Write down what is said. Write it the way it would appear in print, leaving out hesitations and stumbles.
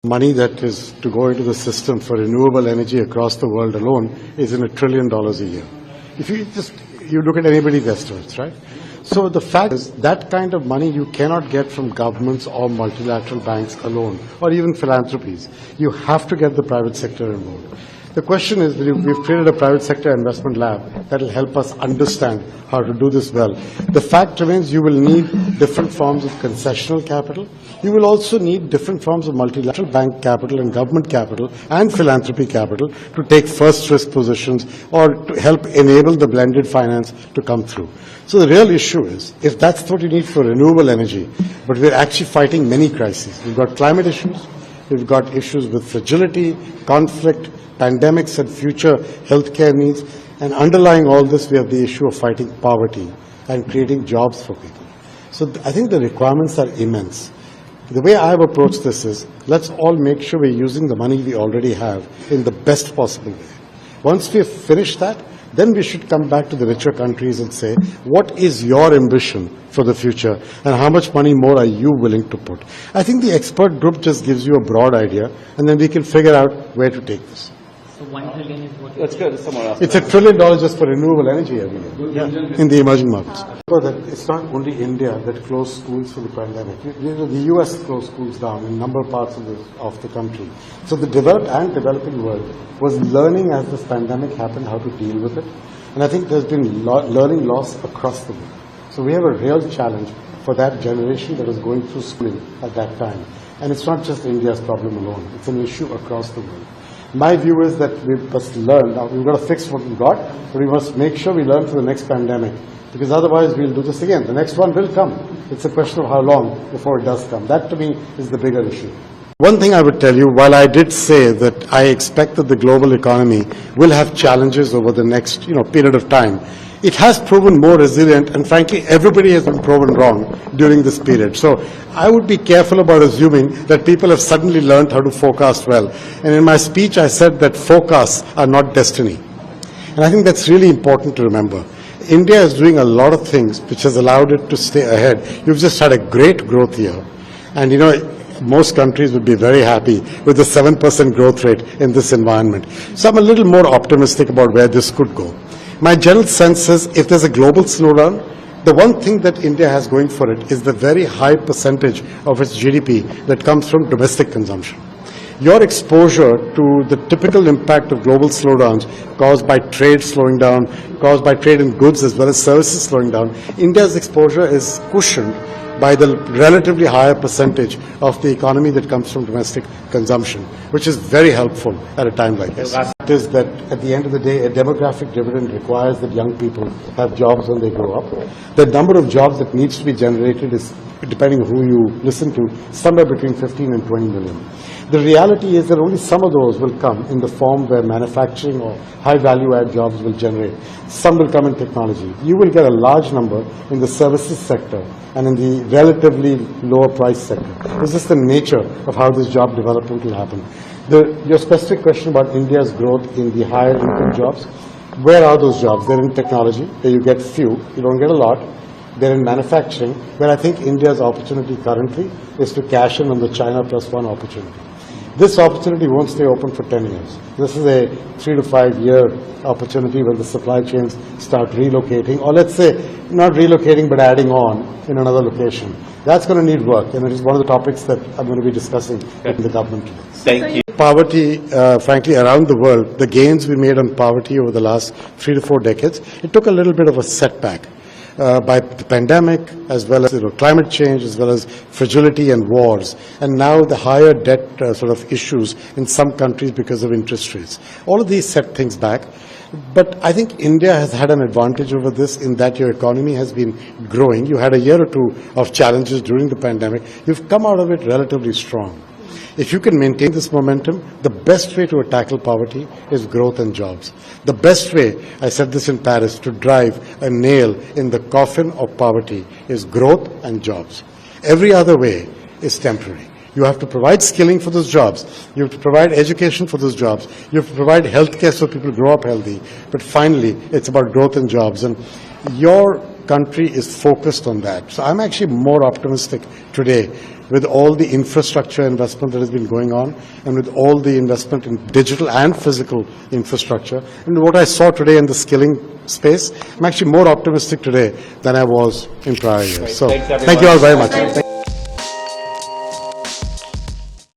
Money that is to go into the system for renewable energy across the world alone is in $1 trillion a year. If you look at anybody's estimates, right? So the fact is that kind of money you cannot get from governments or multilateral banks alone, or even philanthropies. You have to get the private sector involved. The question is, we've created a private sector investment lab that will help us understand how to do this well. The fact remains you will need different forms of concessional capital. You will also need different forms of multilateral bank capital and government capital and philanthropy capital to take first risk positions or to help enable the blended finance to come through. So the real issue is, if that's what you need for renewable energy, but we're actually fighting many crises. We've got climate issues, we've got issues with fragility, conflict, pandemics and future healthcare needs, and underlying all this we have the issue of fighting poverty and creating jobs for people. So I think the requirements are immense. The way I've approached this is, let's all make sure we're using the money we already have in the best possible way. Once we've finished that, then we should come back to the richer countries and say, what is your ambition for the future and how much money more are you willing to put? I think the expert group just gives you a broad idea, and then we can figure out where to take this. So 1 trillion is what? Let's go to somewhere else. It's $1 trillion just for renewable energy every year in the emerging markets. That it's not only India that closed schools for the pandemic. The US closed schools down in a number of parts of the country. So the developed and developing world was learning as this pandemic happened how to deal with it. And I think there's been learning loss across the world. So we have a real challenge for that generation that was going through schooling at that time. And it's not just India's problem alone. It's an issue across the world. My view is that we must learn. Now, we've got to fix what we've got, but we must make sure we learn for the next pandemic, because otherwise we'll do this again. The next one will come. It's a question of how long before it does come. That, to me, is the bigger issue. One thing I would tell you, while I did say that I expect that the global economy will have challenges over the next period of time, it has proven more resilient, and frankly, everybody has been proven wrong during this period. So I would be careful about assuming that people have suddenly learned how to forecast well. And in my speech, I said that forecasts are not destiny. And I think that's really important to remember. India is doing a lot of things which has allowed it to stay ahead. You've just had a great growth year. And most countries would be very happy with the 7% growth rate in this environment. So I'm a little more optimistic about where this could go. My general sense is, if there's a global slowdown, the one thing that India has going for it is the very high percentage of its GDP that comes from domestic consumption. Your exposure to the typical impact of global slowdowns caused by trade slowing down, caused by trade in goods as well as services slowing down, India's exposure is cushioned by the relatively higher percentage of the economy that comes from domestic consumption, which is very helpful at a time like this. It is that at the end of the day, a demographic dividend requires that young people have jobs when they grow up. The number of jobs that needs to be generated is, depending on who you listen to, somewhere between 15 and 20 million. The reality is that only some of those will come in the form where manufacturing or high value-add jobs will generate. Some will come in technology. You will get a large number in the services sector and in the relatively lower price sector. It's just the nature of how this job development will happen. Your specific question about India's growth in the higher income jobs, where are those jobs? They're in technology, where you get few, you don't get a lot. They're in manufacturing, where I think India's opportunity currently is to cash in on the China Plus One opportunity. This opportunity won't stay open for 10 years. This is a 3 to 5 year opportunity when the supply chains start relocating, or let's say not relocating but adding on in another location. That's going to need work, and it is one of the topics that I'm going to be discussing in the government today. Thank you. Poverty, frankly, around the world, the gains we made on poverty over the last 3 to 4 decades, it took a little bit of a setback. By the pandemic, as well as climate change, as well as fragility and wars, and now the higher debt issues in some countries because of interest rates. All of these set things back. But I think India has had an advantage over this in that your economy has been growing. You had a year or two of challenges during the pandemic. You've come out of it relatively strong. If you can maintain this momentum, the best way to tackle poverty is growth and jobs. The best way, I said this in Paris, to drive a nail in the coffin of poverty is growth and jobs. Every other way is temporary. You have to provide skilling for those jobs. You have to provide education for those jobs. You have to provide health care so people grow up healthy. But finally, it's about growth and jobs. And your country is focused on that. So I'm actually more optimistic today with all the infrastructure investment that has been going on, and with all the investment in digital and physical infrastructure, and what I saw today in the skilling space, I'm actually more optimistic today than I was in prior years. So, Thanks, everyone. thank you all very much.